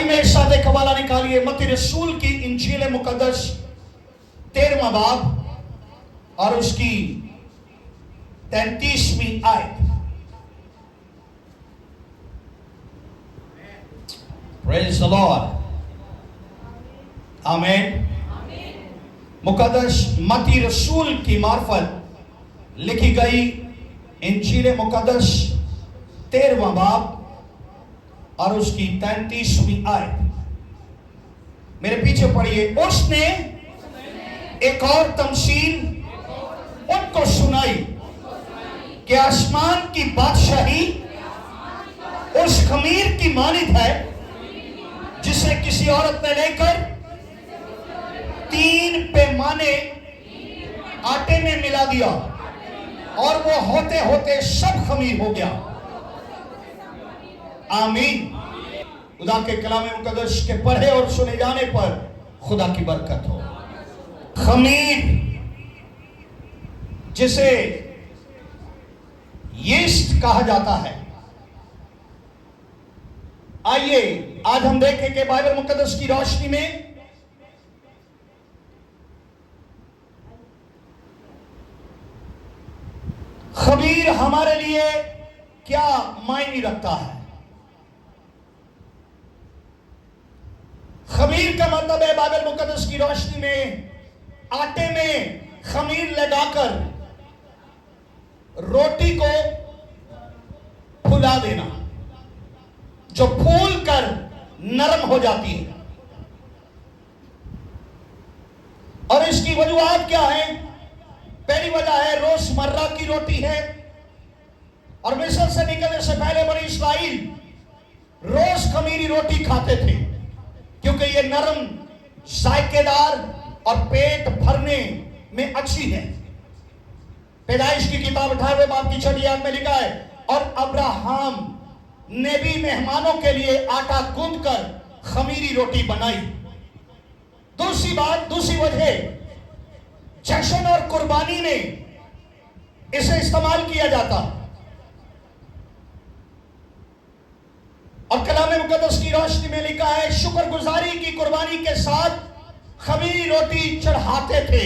आई मेरे साथ एक हवाला निकालिए, मत्ती रसूल की इंजील मुकद्दस 13वां बाब और उसकी 33वीं आयत। प्रेज द लॉर्ड, आमीन। मुकद्दस मत्ती रसूल की मार्फत लिखी गई इंजील मुकद्दस 13वां बाब और उसकी 33वीं आयत। मेरे पीछे पढ़िए। उसने एक और तमसील उनको सुनाई कि आसमान की बादशाही उस खमीर की मानित है जिसे किसी औरत ने लेकर 3 पैमाने आटे में मिला दिया और वो होते होते सब खमीर हो गया। आमीन। खुदा के कलाम मुकद्दस के पढ़े और सुने जाने पर खुदा की बरकत हो। खमीर जिसे यीस्ट कहा जाता है। आइए आज हम देखें कि बाइबल मुकद्दस की रोशनी में खमीर हमारे लिए क्या मायने रखता है। खमीर का मतलब है बाइबल मुकद्दस की रोशनी में आटे में खमीर लगाकर रोटी को फुला देना, जो फूल कर नरम हो जाती है। और इसकी वजूहात क्या है? पहली वजह है रोजमर्रा की रोटी है। और मिस्र से निकलने से पहले बनी इस्राइल रोज खमीरी रोटी खाते थे क्योंकि ये नरम, जायकेदार और पेट भरने में अच्छी है। पैदाइश की किताब 18वें बाब की 6वीं आयत में लिखा है, और अब्राहम ने भी मेहमानों के लिए आटा गूंथकर खमीरी रोटी बनाई। दूसरी बात, दूसरी वजह, जश्न और कुर्बानी में इसे इस्तेमाल किया जाता। और कलाम मुकद्दस की रोशनी में लिखा है, शुक्रगुजारी की कुर्बानी के साथ खमीरी रोटी चढ़ाते थे।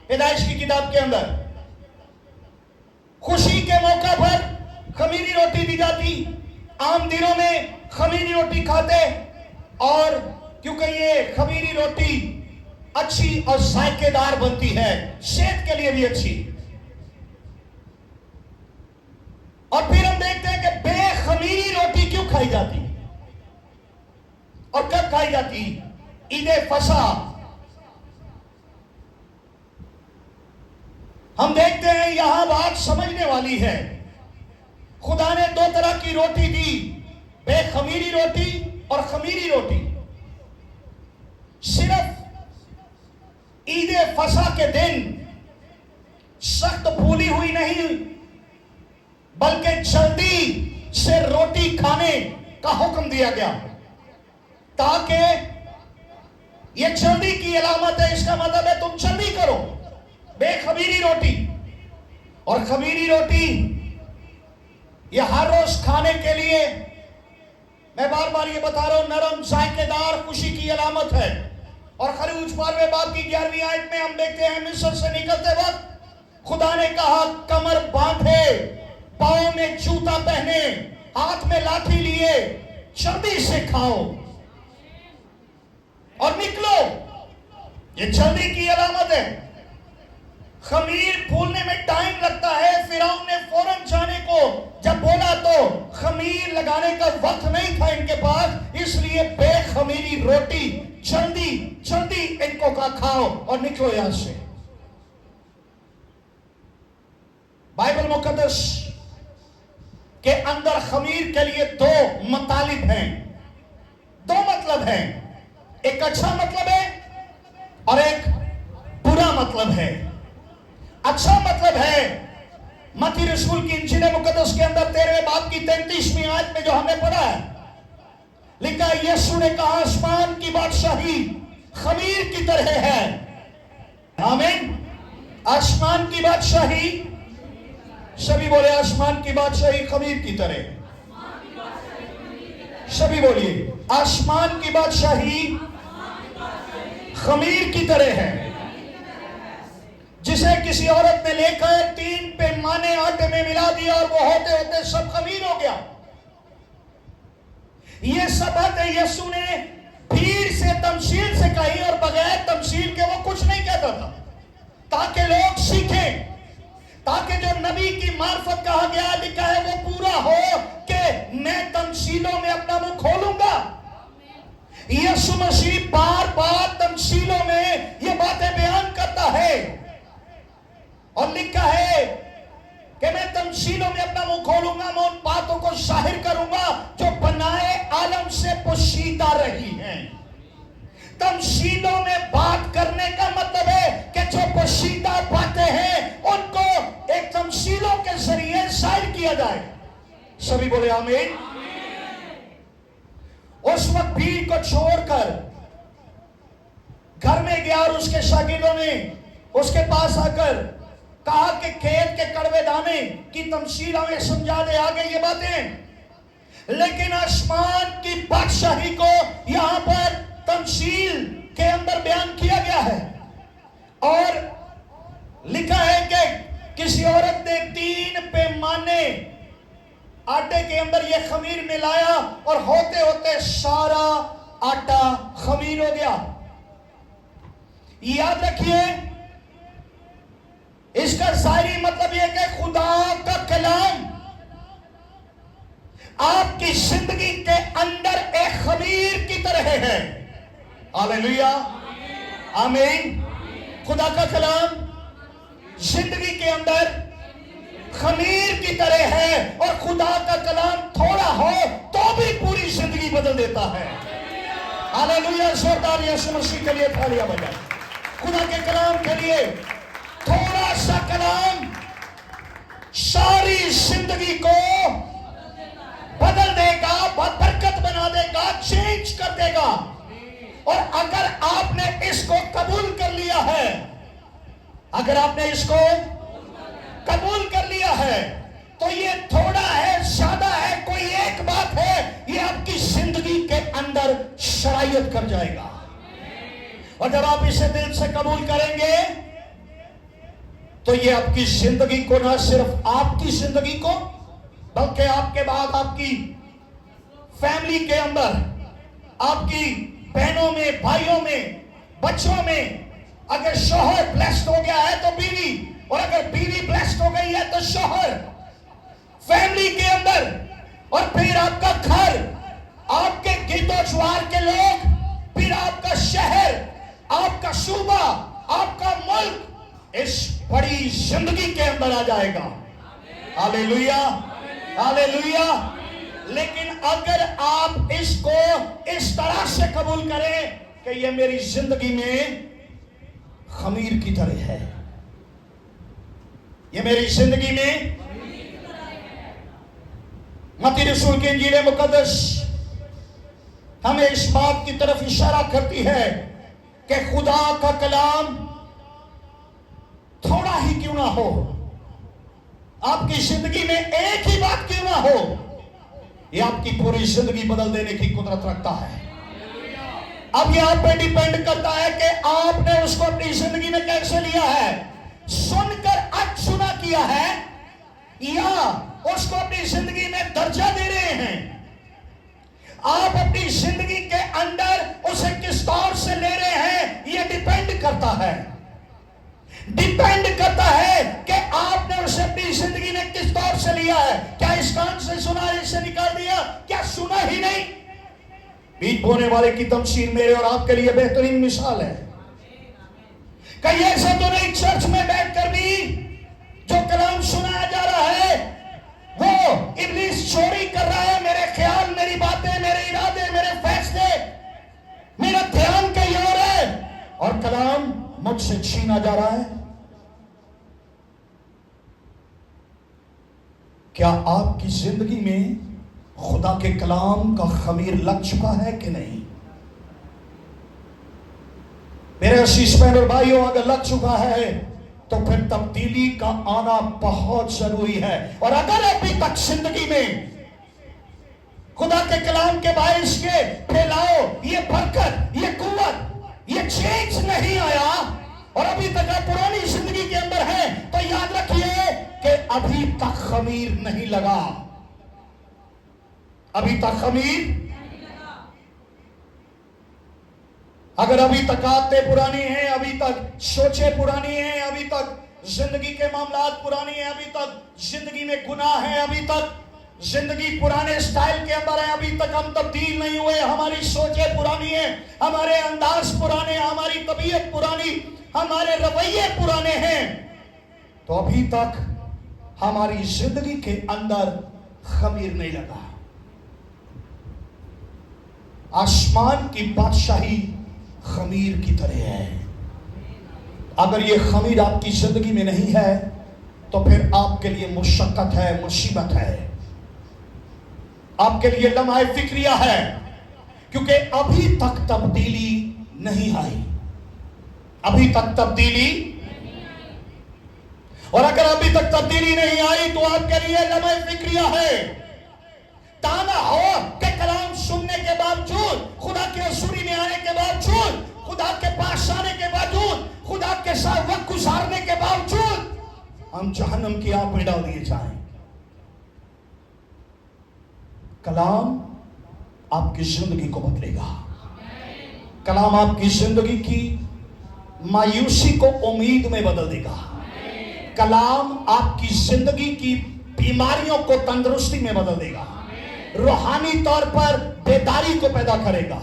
पैदाइश की किताब के अंदर खुशी के मौका पर खमीरी रोटी दी जाती, आम दिनों में खमीरी रोटी खाते। और क्योंकि ये खमीरी रोटी अच्छी और जायकेदार बनती है, सेहत के लिए भी अच्छी। और फिर हम देखते हैं कि बेखमीरी रोटी क्यों खाई जाती और कब खाई जाती? ईदे फसा। हम देखते हैं यहां बात समझने वाली है। खुदा ने 2 तरह की रोटी दी, बेखमीरी रोटी और खमीरी रोटी। सिर्फ ईदे फसा के दिन सख्त फूली हुई नहीं, बल्कि जल्दी से रोटी खाने का हुक्म दिया गया, ताकि यह जल्दी की अलामत है। इसका मतलब है तुम जल्दी करो। बेखमीरी रोटी और खमीरी रोटी यह हर रोज खाने के लिए, मैं बार बार ये बता रहा हूं, नरम, जायकेदार, खुशी की अलामत है। और खरूज 12वें बाब की 11वीं आयत में हम देखते हैं, मिस्र से निकलते वक्त खुदा ने कहा, कमर बांधे, पांव में जूता पहने, हाथ में लाठी लिए, जल्दी से खाओ और निकलो। ये जल्दी की अलामत है। खमीर फूलने में टाइम लगता है। फिरौन ने फौरन जाने को जब बोला तो खमीर लगाने का वक्त नहीं था इनके पास, इसलिए बेखमीरी रोटी जल्दी जल्दी इनको का खाओ और निकलो यहां से। बाइबल मुकद्दस के अंदर खमीर के लिए 2 मतलब हैं, 2 मतलब हैं। एक अच्छा मतलब है और एक बुरा मतलब है। अच्छा मतलब है, मत्ती रसूल की इंजील मुकद्दस के अंदर 13वें बाब की 33वीं आयत में जो हमने पढ़ा है, लिखा है, यीशु ने कहा, आसमान की बादशाही खमीर की तरह है। आमीन। आसमान की बादशाही, सभी बोले आसमान की बादशाही खमीर की तरह। सभी बोलिए। आसमान की बादशाही खमीर की तरह है, जिसे किसी औरत ने लेकर 3 पैमाने आटे में मिला दिया और वो होते होते सब खमीर हो गया। ये सब बातें यीशु ने भीड़ से तमसील से कही और बगैर तमसील के वो कुछ नहीं कहता था, ताकि लोग सीखें, ताकि जो नबी की मार्फत कहा गया लिखा है वो पूरा हो कि मैं तमसीलों में अपना मुंह खोलूंगा। यीशु मसीह बार बार तमसीलों में ये बातें बयान करता है और लिखा है कि मैं तमसीलों में अपना मुंह खोलूंगा, मैं उन बातों को जाहिर करूंगा जो बनाए आलम से पोशीदा रही हैं। तमसीलों में बात करने का मतलब है कि जो पोशीदा बातें हैं उनको एक तमसीलों के जरिए जाहिर किया जाए। सभी बोले आमीन। उस वक्त भीड़ को छोड़कर घर में गया और उसके शागिर्दों ने उसके पास आकर कहा कि खेत के कड़वे दाने की तमसील हमें समझा दे आगे ये बातें। लेकिन आसमान की बादशाही को यहां पर तमसील के अंदर बयान किया गया है और लिखा है कि किसी औरत ने 3 पैमाने आटे के अंदर यह खमीर मिलाया और होते होते सारा आटा खमीर हो गया। याद रखिए, इसका जाहिरी मतलब यह कि खुदा का कलाम आपकी जिंदगी के अंदर एक खमीर की तरह है। हालेलुया, आमीन। खुदा का कलाम जिंदगी के अंदर खमीर की तरह है और खुदा का कलाम थोड़ा हो तो भी पूरी जिंदगी बदल देता है। हालेलुया, जोरदार यीशु मसीह के लिए तालियां बजाएं। खुदा के कलाम के लिए थोड़ा सा कलाम सारी जिंदगी को बदल देगा, बरकत बना देगा, चेंज कर देगा। और अगर आपने इसको कबूल कर लिया है, अगर आपने इसको कबूल कर लिया है, तो ये थोड़ा है, ज्यादा है, कोई एक बात है, ये आपकी जिंदगी के अंदर शरायत कर जाएगा। और जब आप इसे दिल से कबूल करेंगे तो ये आपकी जिंदगी को, ना सिर्फ आपकी जिंदगी को, बल्कि आपके बाद आपकी फैमिली के अंदर, आपकी बहनों में, भाइयों में, बच्चों में, अगर शौहर ब्लेस्ड हो गया है तो बीवी, और अगर बीवी ब्लेस्ड हो गई है तो शौहर, फैमिली के अंदर, और फिर आपका घर, आपके गिरदोजवार के लोग, फिर आपका शहर, आपका सूबा, आपका मुल्क इस बड़ी जिंदगी के अंदर आ जाएगा। Hallelujah, hallelujah. लेकिन अगर आप इसको इस तरह से कबूल करें कि ये मेरी जिंदगी में खमीर की तरह है, ये मेरी जिंदगी में, मत्ती रसूल की इंजील मुकद्दस हमें इस बात की तरफ इशारा करती है कि खुदा का कलाम थोड़ा ही क्यों ना हो, आपकी जिंदगी में एक ही बात क्यों ना हो, यह आपकी पूरी जिंदगी बदल देने की कुदरत रखता है। अब यह आप पे डिपेंड करता है कि आपने उसको अपनी जिंदगी में कैसे लिया है, सुनकर अनसुना किया है या उसको अपनी जिंदगी में दर्जा दे रहे हैं। आप अपनी जिंदगी के अंदर उसे किस तौर से ले रहे हैं, यह डिपेंड करता है, डिपेंड करता है कि आपने उसे अपनी जिंदगी में किस तौर से लिया है। क्या इस कान से सुना, इससे निकाल दिया, क्या सुना ही नहीं। बीज बोने वाले की तमसील मेरे और आपके लिए बेहतरीन मिसाल है। कहीं ऐसा तो नहीं चर्च में बैठकर भी जो कलाम सुनाया जा रहा है वो इब्लीस चोरी कर रहा है, मेरे ख्याल, मेरी बातें, मेरे इरादे, मेरे फैसले, मेरा ध्यान कहीं और है और कलाम मुझसे छीना जा रहा है। क्या आपकी जिंदगी में खुदा के कलाम का खमीर लग चुका है कि नहीं? मेरे अजीज बहन और भाइयों, अगर लग चुका है तो फिर तब्दीली का आना बहुत जरूरी है। और अगर अभी तक जिंदगी में खुदा के कलाम के बाइस के फैलाओ, ये बरकत, ये कुव्वत, ये चेंज नहीं आया और अभी तक आप पुरानी जिंदगी के अंदर हैं, तो याद रखिए कि अभी तक खमीर नहीं लगा। अभी तक खमीर नहीं लगा। अगर अभी तक आदतें पुरानी हैं, अभी तक सोचें पुरानी हैं, अभी तक जिंदगी के मामलात पुरानी हैं, अभी तक जिंदगी में गुनाह है, अभी तक जिंदगी पुराने स्टाइल के अंदर है, अभी तक हम तब्दील नहीं हुए, हमारी सोचें पुरानी हैं, हमारे अंदाज पुराने, हमारी तबीयत पुरानी, हमारे रवैये पुराने हैं, तो अभी तक हमारी जिंदगी के अंदर खमीर नहीं लगा। आसमान की बादशाही खमीर की तरह है। अगर ये खमीर आपकी जिंदगी में नहीं है तो फिर आपके लिए मुशक्कत है, मुसीबत है, आपके लिए लम्हा फिक्रिया है, क्योंकि अभी तक तब्दीली नहीं आई। अभी तक तब्दीली नहीं आई, और अगर अभी तक तब्दीली नहीं आई तो आपके लिए लम्हा फिक्रिया है। ताना हो के कलाम सुनने के बावजूद, खुदा के हजूरी में आने के बावजूद, खुदा के पास आने के बावजूद, खुदा के साथ वक्त गुजारने के बावजूद हम जहन्नम की आग में डाल दिए जाएं। कलाम आपकी जिंदगी को बदलेगा। कलाम आपकी जिंदगी की मायूसी को उम्मीद में बदल देगा। कलाम आपकी जिंदगी की बीमारियों को तंदुरुस्ती में बदल देगा। रूहानी तौर पर बेदारी को पैदा करेगा,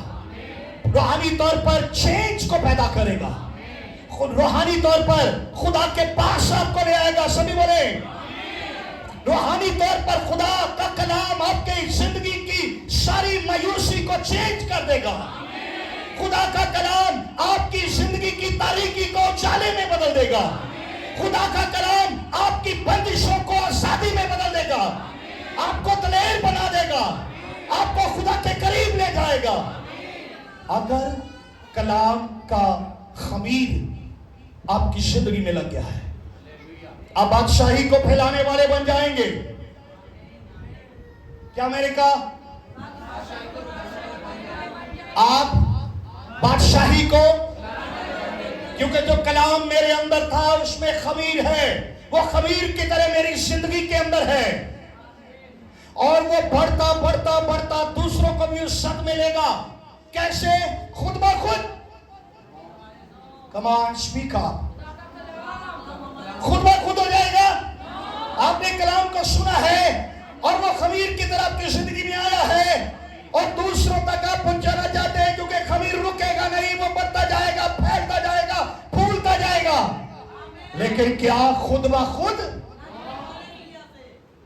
रूहानी तौर पर चेंज को पैदा करेगा, रूहानी तौर पर खुदा के पास आपको ले आएगा। सभी बोले, रूहानी तौर पर खुदा का कलाम आपके जिंदगी की सारी मायूसी को चेंज कर देगा। खुदा का कलाम आपकी जिंदगी की तारीकी को उजाले में बदल देगा। खुदा का कलाम आपकी बंदिशों को आजादी में बदल देगा, आपको दलेर बना देगा, आपको खुदा के करीब ले जाएगा। अगर कलाम का खमीर आपकी जिंदगी में लग गया है, आप बादशाही को फैलाने वाले बन जाएंगे। क्या मैंने कहा? आप बादशाही को, क्योंकि जो कलाम मेरे अंदर था उसमें खमीर है, वो खमीर की तरह मेरी जिंदगी के अंदर है, और वो बढ़ता बढ़ता बढ़ता दूसरों को भी उस सद में लेगा। कैसे? खुद ब खुद। कमान स्पीक अप। खुद ब खुद हो जाएगा। आपने कलाम को सुना है और वो खमीर की तरह आपकी जिंदगी में आया है, और दूसरों तक आप पहुंचाना चाहते हैं, क्योंकि खमीर रुकेगा नहीं, वो बढ़ता जाएगा, फैलता जाएगा, फूलता जाएगा। लेकिन क्या खुद ब खुद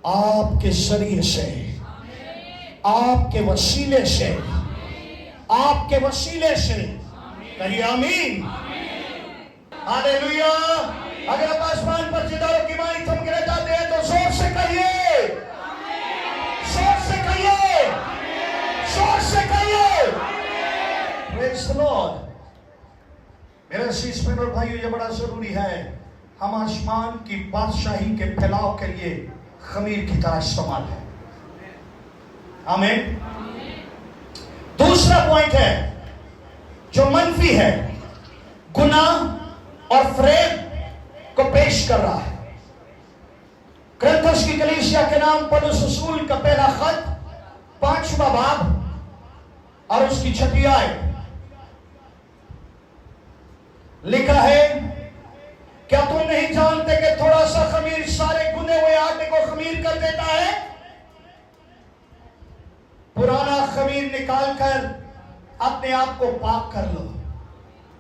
आपके जरिए से, आपके वसीले से, आपके वसीले से, कहिए आमीन, हालेलुया। अगर आप आसमान पर सितारों की मानी चमकना चाहते हैं तो जोर से कहिए, जोर से कहिए, जोर से कहिए, प्रेज़ द लॉर्ड। मेरे शीश में और भाइयों, ये बड़ा जरूरी है, हम आसमान की बादशाही के फैलाव के लिए खमीर की तरह इस्तेमाल है। आमीन। दूसरा पॉइंट है जो मनफी है, गुनाह और फ्रेब को पेश कर रहा है। कुरिन्थियों की कलीसिया के नाम पौलुस रसूल का पहला खत 5वां बाब और उसकी 6वीं आयत लिखा है, क्या तुम नहीं जानते कि थोड़ा सा खमीर सारे गुने हुए आटे को खमीर कर देता है? पुराना खमीर निकालकर अपने आप को पाक कर लो।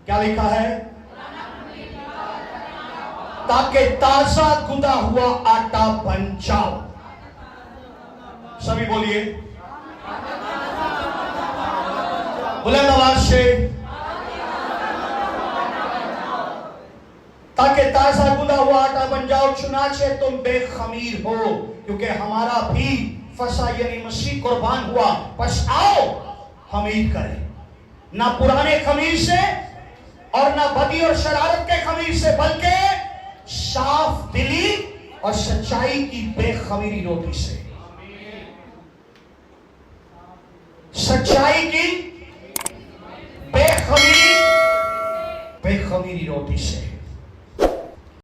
क्या लिखा है? ताकि ताजा गुदा हुआ आटा बन जाओ। सभी बोलिए बुलंद आवाज से, ताकि ताजा गुदा हुआ आटा बन जाओ। चुनाचे तुम बेखमीर हो, क्योंकि हमारा भी फसा यानी मसीह कुर्बान हुआ। बस आओ खमीर करें, ना पुराने खमीर से और ना बदी और शरारत के खमीर से, बल्कि साफ दिली और सच्चाई की बेखमीरी रोटी से। सच्चाई की बेखमीरी रोटी से।